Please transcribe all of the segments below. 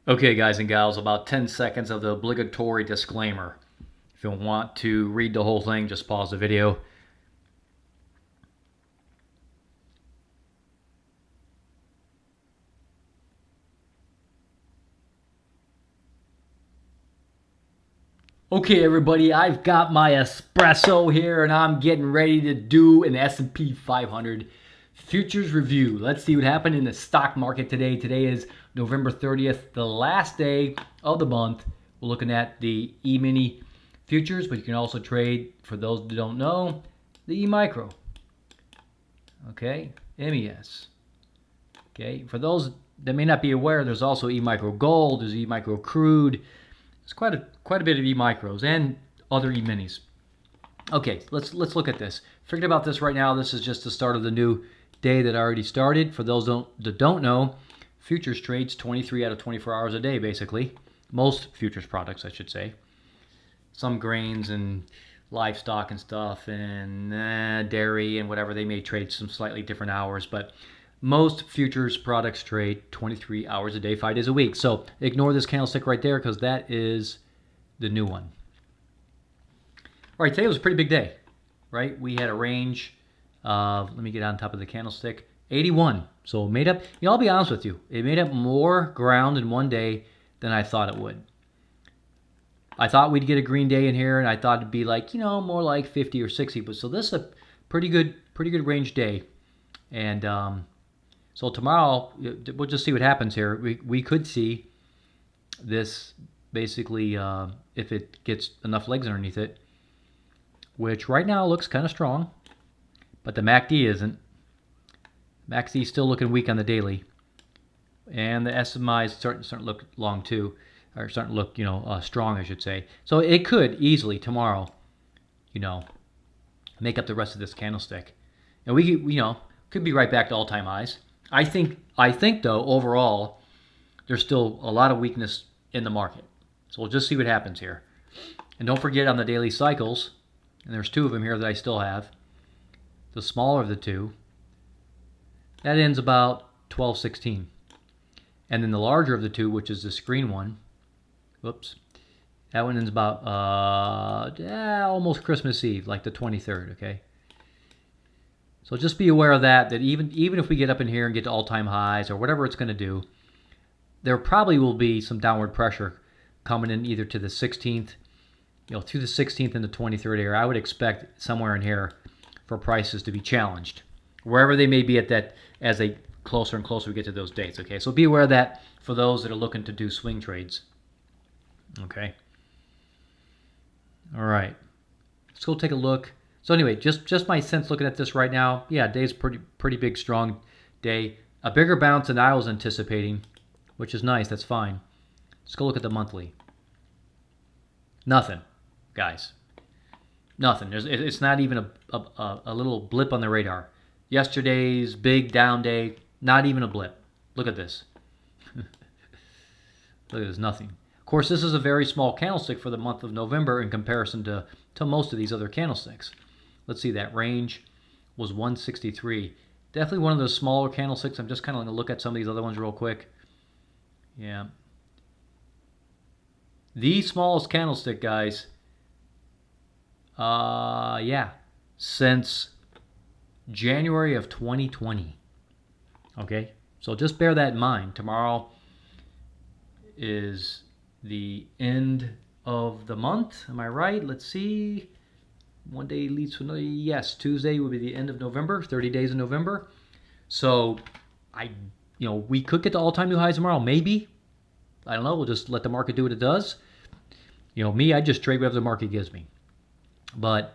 Okay, guys and gals, about 10 seconds of the obligatory disclaimer. If you want to read the whole thing, just pause the video. Okay, everybody, I've got my espresso here, and I'm getting ready to do an S&P 500 futures review. Let's see what happened in the stock market today. Today is November 30th, the last day of the month. We're looking at the E-mini futures, but you can also trade, for those that don't know, the E-micro. Okay, MES. Okay, for those that may not be aware, there's also E-micro gold, there's E-micro crude. There's quite a bit of E-micros and other E-minis. Okay, let's look at this. Forget about this right now. This is just the start of the new day that already started. For those that don't know, futures trades 23 out of 24 hours a day, basically. Most futures products, I should say. Some grains and livestock and stuff and dairy and whatever, they may trade some slightly different hours, but most futures products trade 23 hours a day, 5 days a week. So ignore this candlestick right there because that is the new one. All right, today was a pretty big day, right? We had a range of, let me get on top of the candlestick, 81. So it made up, I'll be honest with you, it made up more ground in one day than I thought it would. I thought we'd get a green day in here, and I thought it'd be like, more like 50 or 60. But so this is a pretty good range day. And so tomorrow, we'll just see what happens here. We could see this basically, if it gets enough legs underneath it, which right now looks kind of strong, but the MACD isn't. MACD is still looking weak on the daily, and the SMI is starting to look long too, or starting to look, strong, I should say. So it could easily tomorrow, make up the rest of this candlestick, and we could be right back to all-time highs. I think though, overall, there's still a lot of weakness in the market. So we'll just see what happens here. And don't forget on the daily cycles, and there's two of them here that I still have, the smaller of the two, that ends about 12:16. And then the larger of the two, which is this green one, that one ends about almost Christmas Eve, like the 23rd, okay? So just be aware of that even if we get up in here and get to all-time highs or whatever it's going to do, there probably will be some downward pressure coming in either to the 16th, through the 16th and the 23rd area. I would expect somewhere in here for prices to be challenged, wherever they may be at that, as they closer and closer we get to those dates, okay? So be aware of that for those that are looking to do swing trades, okay? All right, let's go take a look. So anyway, just my sense looking at this right now, yeah, day's pretty big, strong day. A bigger bounce than I was anticipating, which is nice. That's fine. Let's go look at the monthly. Nothing, guys. Nothing. It's not even a little blip on the radar. Yesterday's big down day, not even a blip. Look at this. Look at this, nothing. Of course, this is a very small candlestick for the month of November in comparison to most of these other candlesticks. Let's see, that range was 163. Definitely one of those smaller candlesticks. I'm just kind of going to look at some of these other ones real quick. Yeah. The smallest candlestick, guys. Yeah. Since January of 2020. Okay? So just bear that in mind. Tomorrow is the end of the month. Am I right? Let's see. One day leads to another. Yes, Tuesday will be the end of November, 30 days in November. So we could get to all-time new highs tomorrow, maybe. I don't know. We'll just let the market do what it does. Me, I just trade whatever the market gives me. But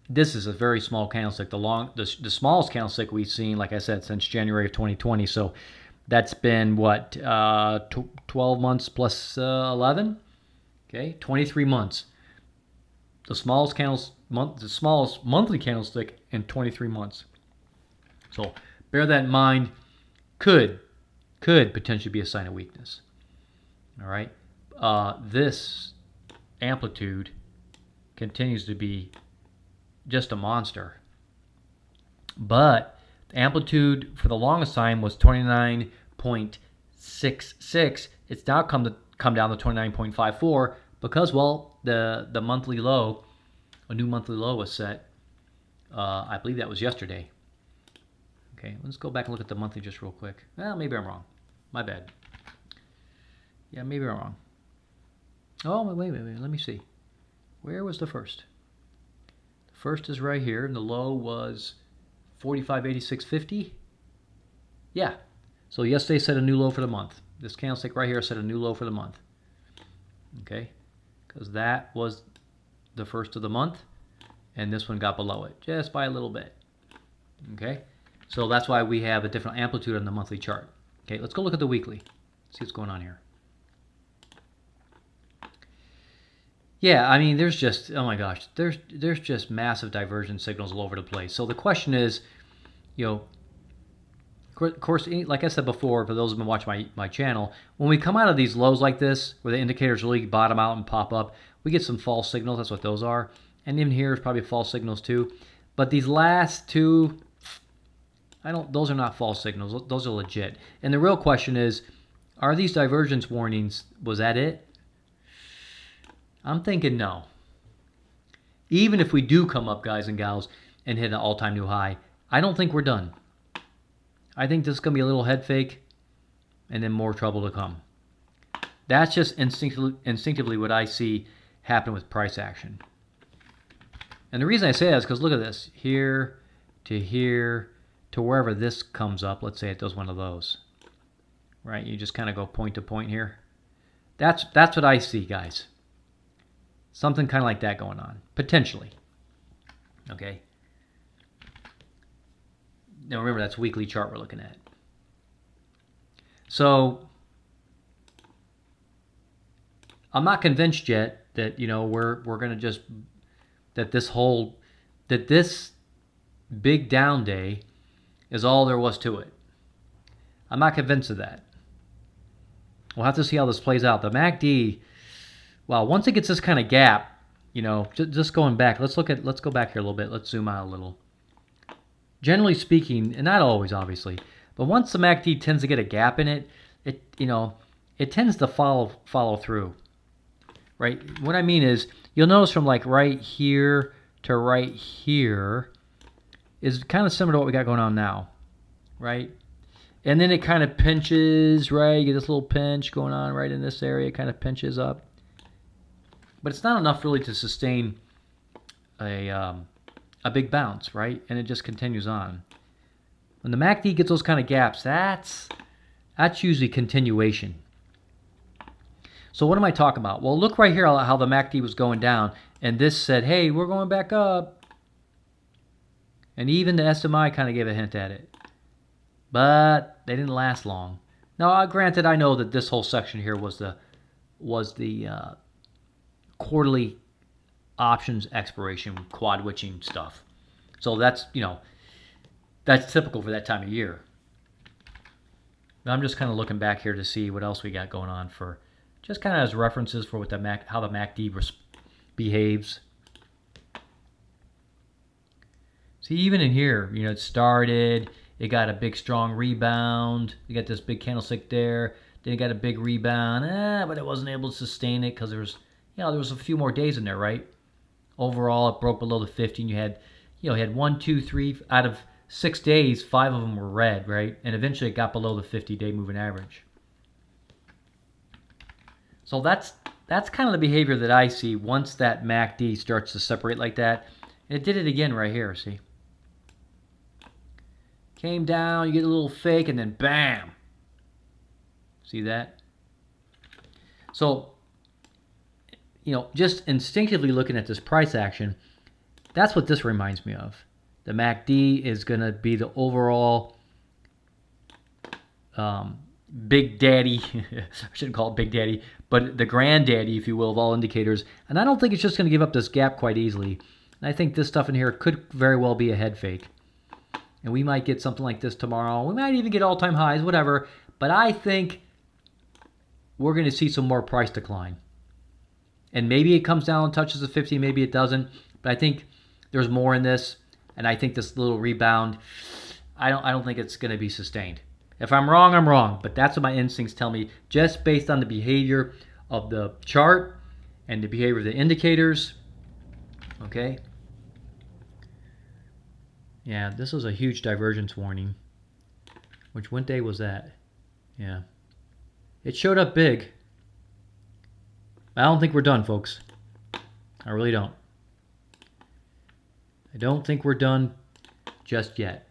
this is a very small candlestick. The smallest candlestick we've seen, like I said, since January of 2020. So that's been what, 12 months plus 11? Okay, 23 months. The smallest monthly candlestick in 23 months. So bear that in mind. Could potentially be a sign of weakness. All right. This amplitude continues to be just a monster. But the amplitude for the longest time was 29.6 29.66. It's now come down to 29.54 because, well, the monthly low, a new monthly low was set. I believe that was yesterday. Okay, let's go back and look at the monthly just real quick. Well, maybe I'm wrong. My bad. Yeah, maybe I'm wrong. Oh, wait. Let me see. Where was the first? The first is right here, and the low was 45.8650. Yeah. So yesterday set a new low for the month. This candlestick right here set a new low for the month. Okay, because that was the first of the month, and this one got below it just by a little bit. Okay, so that's why we have a different amplitude on the monthly chart. Okay, let's go look at the weekly. See what's going on here. Yeah, I mean, there's just, oh my gosh, there's just massive divergence signals all over the place. So the question is, of course, like I said before, for those who've been watching my channel, when we come out of these lows like this, where the indicators really bottom out and pop up, we get some false signals. That's what those are. And in here is probably false signals too. But these last two, those are not false signals. Those are legit. And the real question is, are these divergence warnings, was that it? I'm thinking no. Even if we do come up, guys and gals, and hit an all-time new high, I don't think we're done. I think this is going to be a little head fake and then more trouble to come. That's just instinctively what I see happen with price action. And the reason I say that is because look at this. Here to wherever this comes up. Let's say it does one of those. Right? You just kind of go point to point here. That's what I see, guys. Something kind of like that going on. Potentially. Okay? Now remember, that's weekly chart we're looking at. So I'm not convinced yet that we're going to just that this big down day is all there was to it. I'm not convinced of that. We'll have to see how this plays out. The MACD, well, once it gets this kind of gap, just going back, let's go back here a little bit. Let's zoom out a little. Generally speaking, and not always, obviously, but once the MACD tends to get a gap in it, it tends to follow through, right? What I mean is, you'll notice from like right here to right here is kind of similar to what we got going on now, right? And then it kind of pinches, right? You get this little pinch going on right in this area, it kind of pinches up. But it's not enough really to sustain a big bounce, right? And it just continues on. When the MACD gets those kind of gaps, that's usually continuation. So what am I talking about? Well, look right here how the MACD was going down, and this said, hey, we're going back up. And even the SMI kind of gave a hint at it. But they didn't last long. Now, granted, I know that this whole section here was the quarterly options expiration, quad witching stuff. So that's typical for that time of year. But I'm just kind of looking back here to see what else we got going on for just kind of as references for what how the MACD behaves. See, even in here, it started, it got a big strong rebound. You got this big candlestick there. Then it got a big rebound, but it wasn't able to sustain it because there was a few more days in there, right? Overall, it broke below the 50, and you had 1, 2, 3 out of 6 days, 5 of them were red, right? And eventually it got below the 50-day moving average. So that's kind of the behavior that I see once that MACD starts to separate like that. And it did it again right here, see? Came down, you get a little fake, and then bam! See that? So, just instinctively looking at this price action, that's what this reminds me of. The MACD is going to be the overall big daddy. I shouldn't call it big daddy, but the granddaddy, if you will, of all indicators. And I don't think it's just going to give up this gap quite easily. And I think this stuff in here could very well be a head fake. And we might get something like this tomorrow. We might even get all-time highs, whatever. But I think we're going to see some more price decline. And maybe it comes down and touches the 50, maybe it doesn't. But I think there's more in this. And I think this little rebound, I don't think it's going to be sustained. If I'm wrong, I'm wrong. But that's what my instincts tell me, just based on the behavior of the chart and the behavior of the indicators. Okay. Yeah, this was a huge divergence warning. Which, what day was that? Yeah. It showed up big. I don't think we're done, folks. I really don't. I don't think we're done just yet.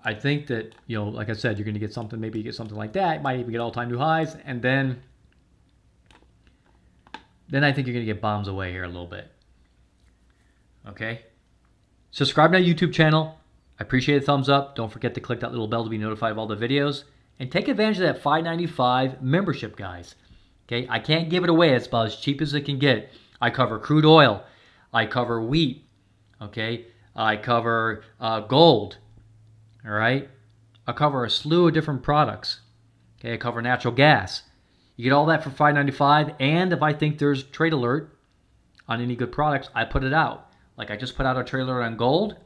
I think that, you know, like I said, you're going to get something, maybe you get something like that. You might even get all-time new highs. And then I think you're going to get bombs away here a little bit. Okay? Subscribe to my YouTube channel. I appreciate a thumbs up. Don't forget to click that little bell to be notified of all the videos. And take advantage of that $5.95 membership, guys. Okay? I can't give it away. It's about as cheap as it can get. I cover crude oil. I cover wheat. Okay? I cover gold. All right? I cover a slew of different products. Okay? I cover natural gas. You get all that for $5.95. And if I think there's trade alert on any good products, I put it out. Like I just put out a trade alert on gold,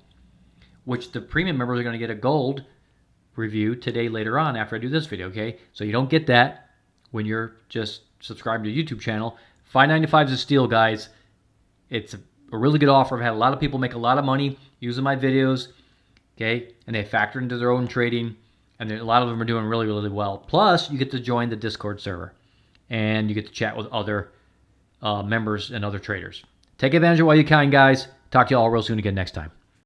which the premium members are going to get a gold review today later on after I do this video, okay? So you don't get that when you're just subscribed to the YouTube channel. $5.95 is a steal, guys. It's a really good offer. I've had a lot of people make a lot of money using my videos, okay? And they factor into their own trading, and a lot of them are doing really, really well. Plus, you get to join the Discord server, and you get to chat with other members and other traders. Take advantage of it while you can, guys. Talk to you all real soon again next time.